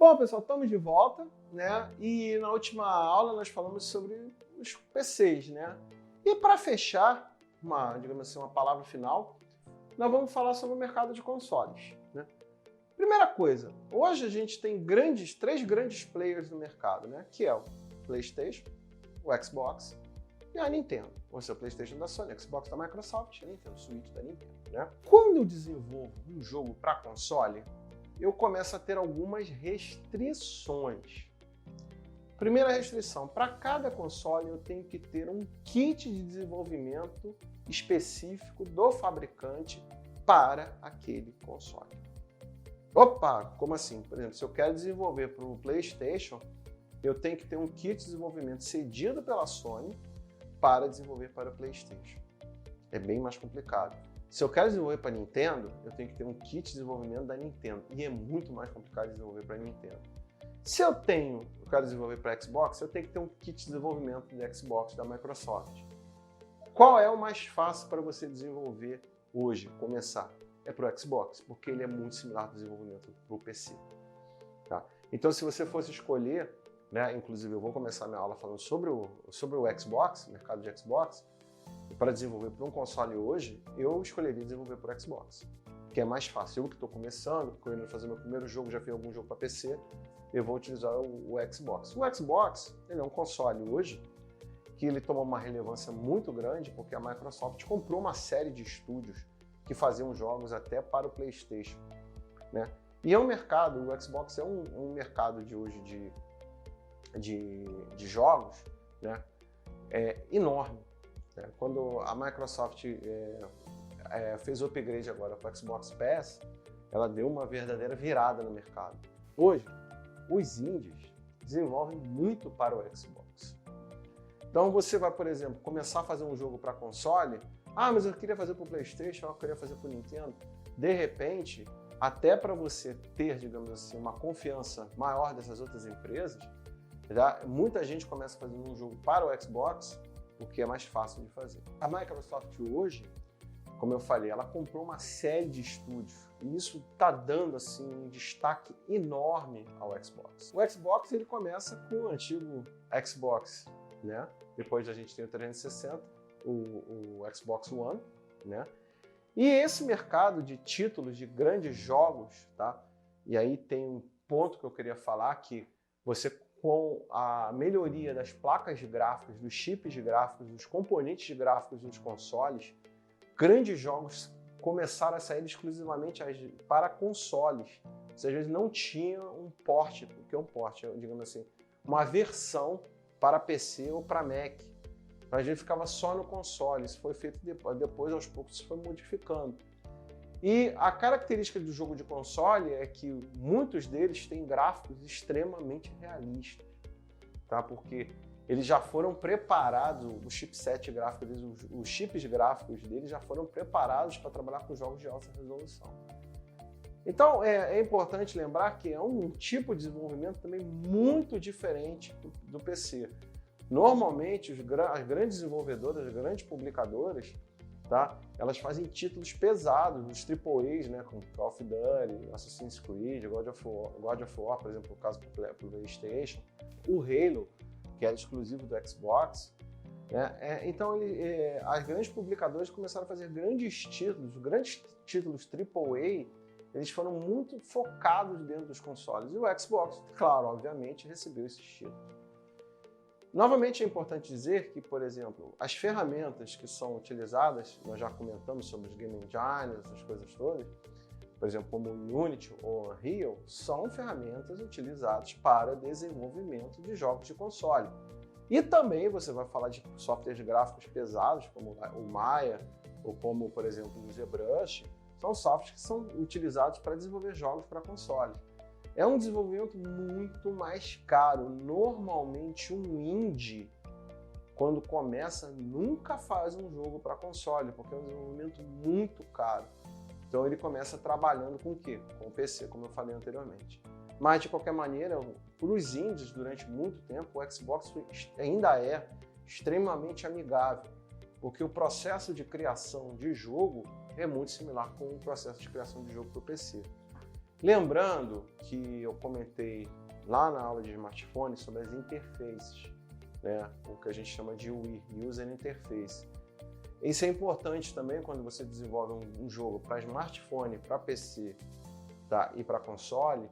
Bom, pessoal, estamos de volta, né? E na última aula nós falamos sobre os PCs, né? E para fechar, digamos assim, uma palavra final, nós vamos falar sobre o mercado de consoles, né? Primeira coisa, hoje a gente tem três grandes players no mercado, né? Que é o PlayStation, o Xbox e a Nintendo. Ou seja, o PlayStation da Sony, o Xbox da Microsoft, a Nintendo Switch da Nintendo, né? Quando eu desenvolvo um jogo para console, eu começo a ter algumas restrições. Primeira restrição, para cada console eu tenho que ter um kit de desenvolvimento específico do fabricante para aquele console. Opa, como assim? Por exemplo, se eu quero desenvolver para o PlayStation, eu tenho que ter um kit de desenvolvimento cedido pela Sony para desenvolver para o PlayStation. É bem mais complicado. Se eu quero desenvolver para a Nintendo, eu tenho que ter um kit de desenvolvimento da Nintendo. E é muito mais complicado de desenvolver para a Nintendo. Se eu quero desenvolver para Xbox, eu tenho que ter um kit de desenvolvimento de Xbox da Microsoft. Qual é o mais fácil para você desenvolver hoje, começar? É para o Xbox, porque ele é muito similar ao desenvolvimento para o PC. Tá? Então, se você fosse escolher, né, inclusive eu vou começar minha aula falando sobre o Xbox, o mercado de Xbox, para desenvolver para um console hoje, eu escolheria desenvolver para o Xbox, que é mais fácil. Eu que estou começando, querendo fazer meu primeiro jogo, já fiz algum jogo para PC, eu vou utilizar o Xbox. O Xbox, ele é um console hoje que ele tomou uma relevância muito grande porque a Microsoft comprou uma série de estúdios que faziam jogos até para o PlayStation, né? E é um mercado, o Xbox é um mercado de hoje de jogos, né? Enorme. Quando a Microsoft fez o upgrade agora para o Xbox Pass, ela deu uma verdadeira virada no mercado. Hoje, os indies desenvolvem muito para o Xbox. Então você vai, por exemplo, começar a fazer um jogo para console, mas eu queria fazer para o PlayStation, eu queria fazer para o Nintendo. De repente, até para você ter, digamos assim, uma confiança maior dessas outras empresas, muita gente começa fazendo um jogo para o Xbox, porque é mais fácil de fazer. A Microsoft hoje, como eu falei, ela comprou uma série de estúdios e isso está dando assim, um destaque enorme ao Xbox. O Xbox ele começa com o antigo Xbox, né? Depois a gente tem o 360, o Xbox One, né? E esse mercado de títulos, de grandes jogos, tá? E aí tem um ponto que eu queria falar, que você, com a melhoria das placas gráficas, dos chips gráficos, dos componentes gráficos dos consoles, grandes jogos começaram a sair exclusivamente para consoles. Você às vezes não tinha um port, porque é um port, digamos assim, uma versão para PC ou para Mac. A gente ficava só no console, isso foi feito depois aos poucos isso foi modificando. E a característica do jogo de console é que muitos deles têm gráficos extremamente realistas, tá? Porque eles já foram preparados, o chipset gráfico deles, os chips gráficos deles já foram preparados para trabalhar com jogos de alta resolução. Então é importante lembrar que é um tipo de desenvolvimento também muito diferente do PC. Normalmente as grandes desenvolvedoras, as grandes publicadoras, tá? Elas fazem títulos pesados, os AAAs, né? Como Call of Duty, Assassin's Creed, God of War, por exemplo, no caso do PlayStation, o Halo, que era exclusivo do Xbox, né? Então as grandes publicadoras começaram a fazer grandes títulos AAA, eles foram muito focados dentro dos consoles. E o Xbox, claro, obviamente, recebeu esses títulos. Novamente é importante dizer que, por exemplo, as ferramentas que são utilizadas, nós já comentamos sobre os Game Engines, essas coisas todas, por exemplo, como o Unity ou Unreal, são ferramentas utilizadas para desenvolvimento de jogos de console. E também você vai falar de softwares gráficos pesados, como o Maya, ou como, por exemplo, o ZBrush, são softwares que são utilizados para desenvolver jogos para console. É um desenvolvimento muito mais caro. Normalmente um indie, quando começa, nunca faz um jogo para console, porque é um desenvolvimento muito caro. Então ele começa trabalhando com o quê? Com o PC, como eu falei anteriormente. Mas de qualquer maneira, para os indies, durante muito tempo, o Xbox ainda é extremamente amigável, porque o processo de criação de jogo é muito similar com o processo de criação de jogo para o PC. Lembrando que eu comentei lá na aula de smartphone sobre as interfaces, né? O que a gente chama de UI, User Interface. Isso é importante também quando você desenvolve um jogo para smartphone, para PC, tá? E para console,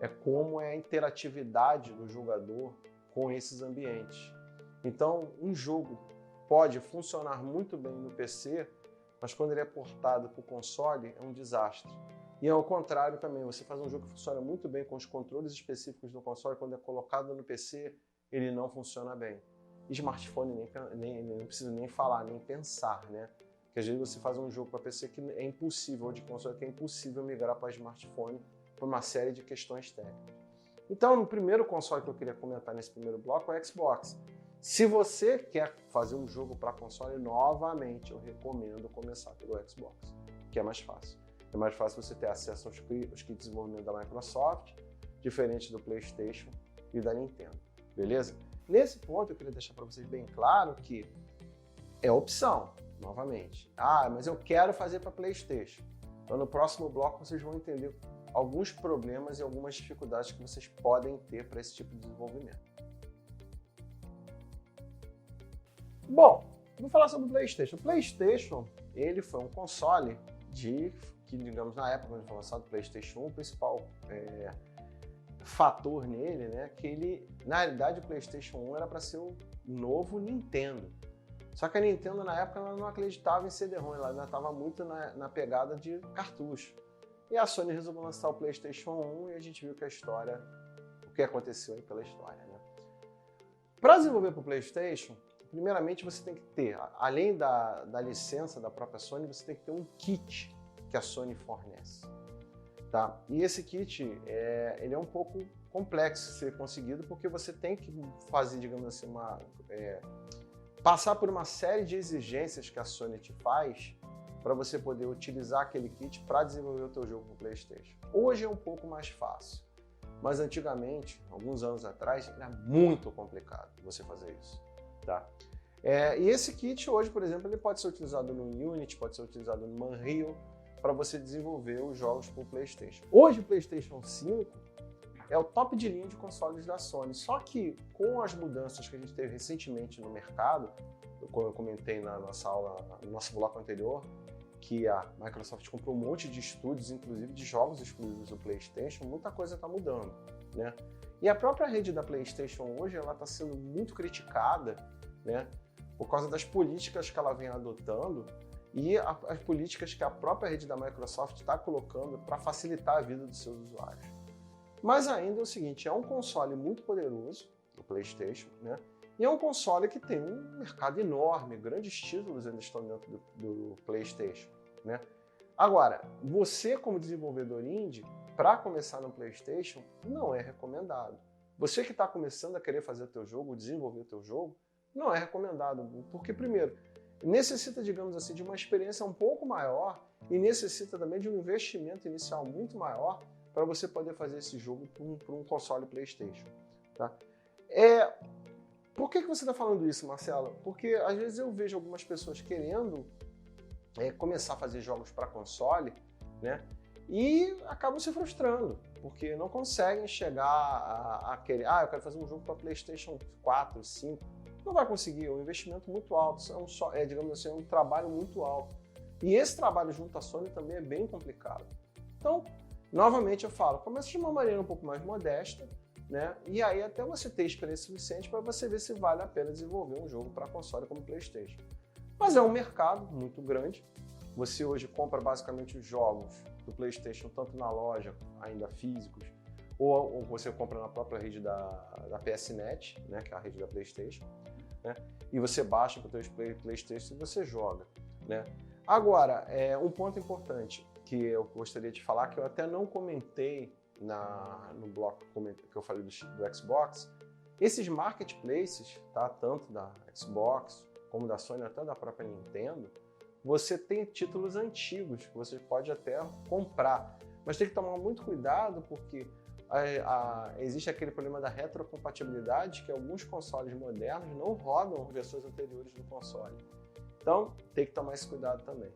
é como é a interatividade do jogador com esses ambientes. Então, um jogo pode funcionar muito bem no PC, mas quando ele é portado para o console, é um desastre. E ao contrário também, você faz um jogo que funciona muito bem com os controles específicos do console, quando é colocado no PC, ele não funciona bem. E smartphone não precisa nem falar, nem pensar, né? Porque às vezes você faz um jogo para PC que é impossível, ou de console que é impossível migrar para smartphone por uma série de questões técnicas. Então, no primeiro console que eu queria comentar nesse primeiro bloco é o Xbox. Se você quer fazer um jogo para console, novamente, eu recomendo começar pelo Xbox, que é mais fácil. É mais fácil você ter acesso aos kits de desenvolvimento da Microsoft, diferente do PlayStation e da Nintendo, beleza? Nesse ponto, eu queria deixar para vocês bem claro que é opção, novamente. Ah, mas eu quero fazer para PlayStation. Então, no próximo bloco, vocês vão entender alguns problemas e algumas dificuldades que vocês podem ter para esse tipo de desenvolvimento. Bom, vou falar sobre o PlayStation. O PlayStation, ele foi um console que, digamos, na época quando foi lançado o PlayStation 1, o principal fator nele, né, que ele, na realidade, o PlayStation 1 era para ser o novo Nintendo. Só que a Nintendo, na época, ela não acreditava em CD-ROM, ela ainda estava muito na pegada de cartucho. E a Sony resolveu lançar o PlayStation 1 e a gente viu que o que aconteceu aí pela história, né? Para desenvolver para o PlayStation, primeiramente você tem que ter, além da licença da própria Sony, você tem que ter um kit que a Sony fornece. Tá? E esse kit, ele é um pouco complexo de ser conseguido, porque você tem que fazer, digamos assim, passar por uma série de exigências que a Sony te faz para você poder utilizar aquele kit para desenvolver o teu jogo no PlayStation. Hoje é um pouco mais fácil, mas antigamente, alguns anos atrás, era muito complicado você fazer isso. Tá? E esse kit hoje, por exemplo, ele pode ser utilizado no Unity, pode ser utilizado no Unreal, para você desenvolver os jogos para o PlayStation. Hoje o PlayStation 5 é o top de linha de consoles da Sony, só que com as mudanças que a gente teve recentemente no mercado, como eu comentei na nossa aula, no nosso bloco anterior, que a Microsoft comprou um monte de estúdios, inclusive de jogos exclusivos do PlayStation, muita coisa está mudando, né? E a própria rede da PlayStation hoje, ela está sendo muito criticada, né, por causa das políticas que ela vem adotando e as políticas que a própria rede da Microsoft está colocando para facilitar a vida dos seus usuários. Mas ainda é o seguinte, é um console muito poderoso, o PlayStation, né? E é um console que tem um mercado enorme, grandes títulos ainda estão dentro do PlayStation, né? Agora, você como desenvolvedor indie, para começar no PlayStation, não é recomendado. Você que está começando a querer fazer o teu jogo, desenvolver o teu jogo, não é recomendado, porque primeiro, necessita, digamos assim, de uma experiência um pouco maior e necessita também de um investimento inicial muito maior para você poder fazer esse jogo para um console PlayStation. Tá? Por que você está falando isso, Marcelo? Porque às vezes eu vejo algumas pessoas querendo começar a fazer jogos para console, né? E acabam se frustrando, porque não conseguem chegar a querer, eu quero fazer um jogo para PlayStation 4, 5. Não vai conseguir, é um investimento muito alto, digamos assim, um trabalho muito alto. E esse trabalho junto à Sony também é bem complicado. Então, novamente eu falo, começa de uma maneira um pouco mais modesta, né? E aí até você ter experiência suficiente para você ver se vale a pena desenvolver um jogo para console como PlayStation. Mas é um mercado muito grande. Você hoje compra basicamente os jogos do PlayStation tanto na loja, ainda físicos, ou você compra na própria rede da PSNet, né, que é a rede da PlayStation, né, e você baixa para o teu PlayStation e você joga, né. Agora, um ponto importante que eu gostaria de falar, que eu até não comentei no bloco que eu falei do Xbox, esses marketplaces, tá, tanto da Xbox como da Sony, até da própria Nintendo, você tem títulos antigos que você pode até comprar, mas tem que tomar muito cuidado porque existe aquele problema da retrocompatibilidade, que alguns consoles modernos não rodam versões anteriores do console. Então, tem que tomar esse cuidado também.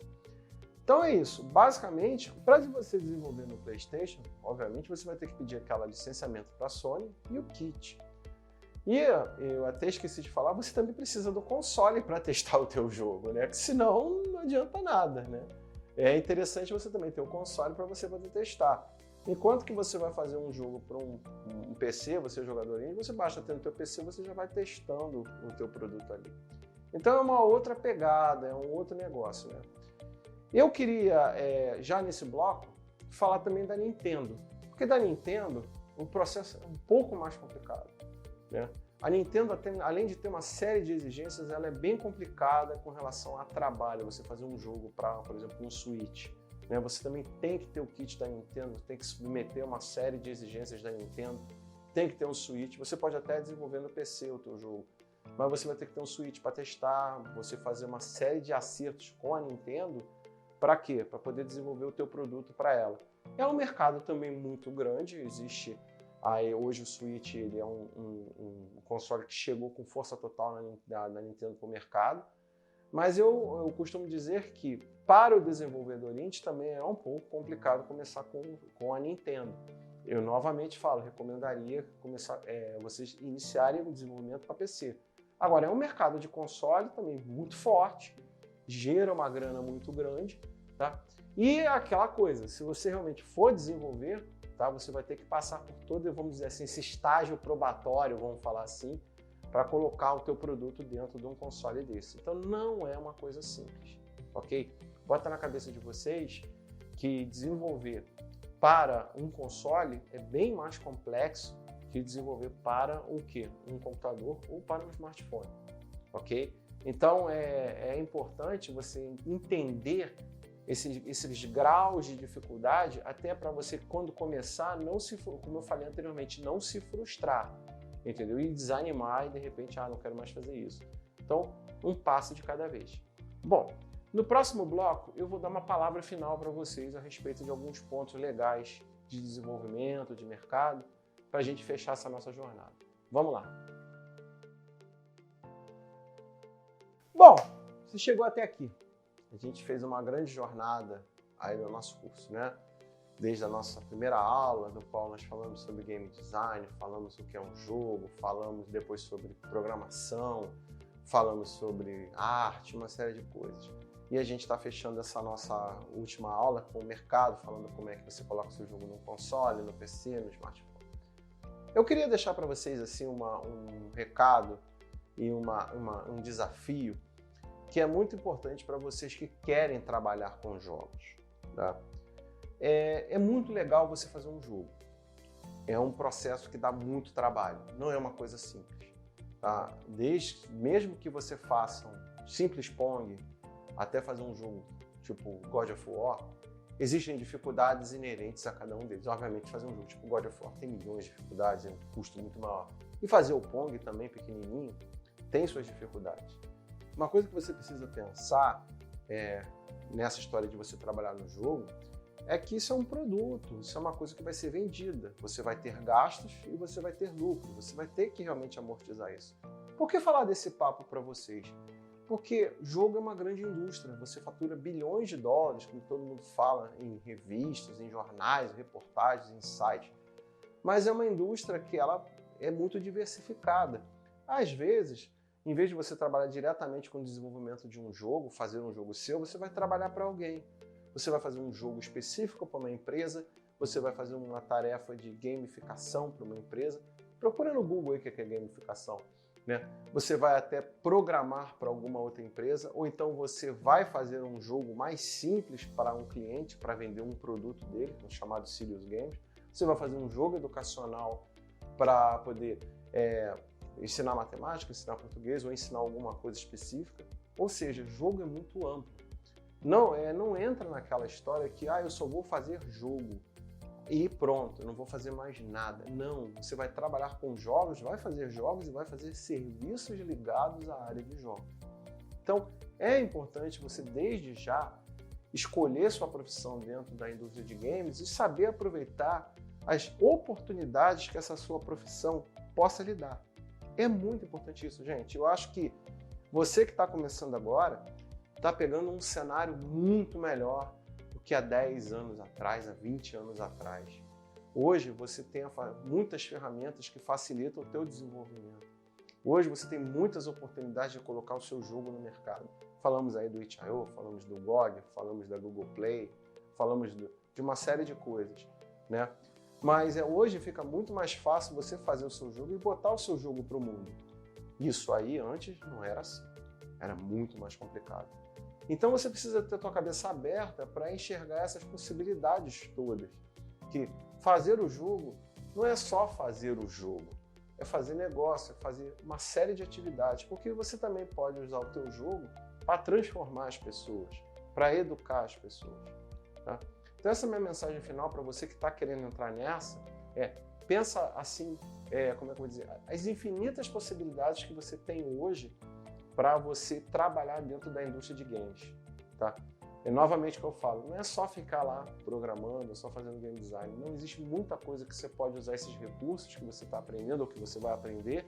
Então é isso. Basicamente, para você desenvolver no PlayStation, obviamente você vai ter que pedir aquela licenciamento para a Sony e o kit. E eu até esqueci de falar, você também precisa do console para testar o teu jogo, né? Que senão não adianta nada, né? É interessante você também ter o console para você poder testar. Enquanto que você vai fazer um jogo para um PC, você é jogador indie, você basta ter no teu PC, você já vai testando o teu produto ali. Então é uma outra pegada, é um outro negócio, né? Eu queria, já nesse bloco, falar também da Nintendo. Porque da Nintendo, o processo é um pouco mais complicado, né? A Nintendo, além de ter uma série de exigências, ela é bem complicada com relação a trabalho. Você fazer um jogo para, por exemplo, um Switch, né? Você também tem que ter o kit da Nintendo, tem que submeter uma série de exigências da Nintendo, tem que ter um Switch. Você pode até desenvolver no PC o teu jogo, mas você vai ter que ter um Switch para testar, você fazer uma série de acertos com a Nintendo. Para quê? Para poder desenvolver o teu produto para ela. É um mercado também muito grande, existe hoje o Switch, ele é um console que chegou com força total na Nintendo para o mercado, mas eu costumo dizer que para o desenvolvedor indie também é um pouco complicado começar com a Nintendo. Eu novamente falo, recomendaria vocês iniciarem o desenvolvimento para PC. Agora, é um mercado de console também muito forte, gera uma grana muito grande, tá? E aquela coisa, se você realmente for desenvolver, tá, você vai ter que passar por todo, vamos dizer assim, esse estágio probatório, vamos falar assim, para colocar o teu produto dentro de um console desse. Então não é uma coisa simples, ok? Bota na cabeça de vocês que desenvolver para um console é bem mais complexo que desenvolver para o quê? Um computador ou para um smartphone, ok? Então é importante você entender esses graus de dificuldade, até para você, quando começar, como eu falei anteriormente, não se frustrar, entendeu? E desanimar e de repente, não quero mais fazer isso. Então, um passo de cada vez. Bom, no próximo bloco eu vou dar uma palavra final para vocês a respeito de alguns pontos legais de desenvolvimento, de mercado, para a gente fechar essa nossa jornada. Vamos lá! Bom, você chegou até aqui. A gente fez uma grande jornada aí no nosso curso, né? Desde a nossa primeira aula, no qual nós falamos sobre game design, falamos o que é um jogo, falamos depois sobre programação, falamos sobre arte, uma série de coisas. E a gente está fechando essa nossa última aula com o mercado, falando como é que você coloca o seu jogo no console, no PC, no smartphone. Eu queria deixar para vocês assim um recado e um desafio que é muito importante para vocês que querem trabalhar com jogos, tá? É muito legal você fazer um jogo. É um processo que dá muito trabalho, não é uma coisa simples, tá? Mesmo que você faça um simples Pong, até fazer um jogo tipo God of War, existem dificuldades inerentes a cada um deles. Obviamente, fazer um jogo tipo God of War tem milhões de dificuldades, é um custo muito maior. E fazer o Pong também, pequenininho, tem suas dificuldades. Uma coisa que você precisa pensar nessa história de você trabalhar no jogo é que isso é um produto, isso é uma coisa que vai ser vendida. Você vai ter gastos e você vai ter lucro, você vai ter que realmente amortizar isso. Por que falar desse papo para vocês? Porque jogo é uma grande indústria, você fatura bilhões de dólares, como todo mundo fala em revistas, em jornais, reportagens, em sites. Mas é uma indústria que ela é muito diversificada. Às vezes, em vez de você trabalhar diretamente com o desenvolvimento de um jogo, fazer um jogo seu, você vai trabalhar para alguém. Você vai fazer um jogo específico para uma empresa, você vai fazer uma tarefa de gamificação para uma empresa. Procura no Google aí o que é gamificação, né? Você vai até programar para alguma outra empresa, ou então você vai fazer um jogo mais simples para um cliente, para vender um produto dele, chamado Serious Games. Você vai fazer um jogo educacional para poder ensinar matemática, ensinar português ou ensinar alguma coisa específica. Ou seja, jogo é muito amplo. Não entra naquela história que eu só vou fazer jogo e pronto, eu não vou fazer mais nada. Não, você vai trabalhar com jogos, vai fazer jogos e vai fazer serviços ligados à área de jogos. Então, é importante você, desde já, escolher sua profissão dentro da indústria de games e saber aproveitar as oportunidades que essa sua profissão possa lhe dar. É muito importante isso, gente. Eu acho que você que está começando agora está pegando um cenário muito melhor do que há 10 anos atrás, há 20 anos atrás. Hoje você tem muitas ferramentas que facilitam o teu desenvolvimento. Hoje você tem muitas oportunidades de colocar o seu jogo no mercado. Falamos aí do itch.io, falamos do GOG, falamos da Google Play, falamos de uma série de coisas, né? Mas hoje fica muito mais fácil você fazer o seu jogo e botar o seu jogo para o mundo. Isso aí antes não era assim, era muito mais complicado. Então você precisa ter a tua cabeça aberta para enxergar essas possibilidades todas. Que fazer o jogo não é só fazer o jogo, é fazer negócio, é fazer uma série de atividades, porque você também pode usar o teu jogo para transformar as pessoas, para educar as pessoas. Tá? Então essa é a minha mensagem final para você que está querendo entrar nessa, pensa assim, como é que eu vou dizer, as infinitas possibilidades que você tem hoje para você trabalhar dentro da indústria de games. Tá? E novamente o que eu falo, não é só ficar lá programando, só fazendo game design, não existe muita coisa que você pode usar esses recursos que você está aprendendo ou que você vai aprender,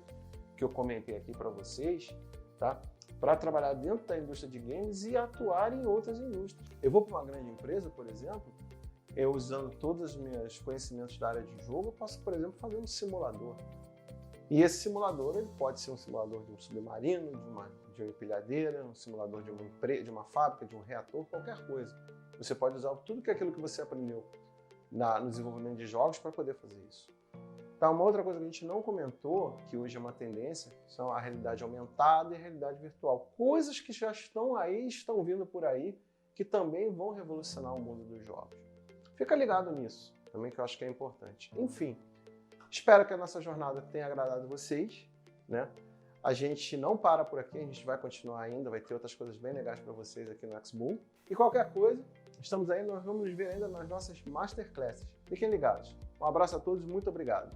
que eu comentei aqui para vocês, tá? Para trabalhar dentro da indústria de games e atuar em outras indústrias. Eu vou para uma grande empresa, por exemplo, eu usando todos os meus conhecimentos da área de jogo, eu posso, por exemplo, fazer um simulador. E esse simulador ele pode ser um simulador de um submarino, de uma empilhadeira, um simulador de uma fábrica, de um reator, qualquer coisa. Você pode usar tudo aquilo que você aprendeu no desenvolvimento de jogos para poder fazer isso. Tá, uma outra coisa que a gente não comentou, que hoje é uma tendência, são a realidade aumentada e a realidade virtual. Coisas que já estão aí, estão vindo por aí, que também vão revolucionar o mundo dos jogos. Fica ligado nisso, também que eu acho que é importante. Enfim, espero que a nossa jornada tenha agradado vocês, né? A gente não para por aqui, a gente vai continuar ainda, vai ter outras coisas bem legais para vocês aqui no X-Boom. E qualquer coisa, estamos aí, nós vamos nos ver ainda nas nossas masterclasses. Fiquem ligados. Um abraço a todos, muito obrigado.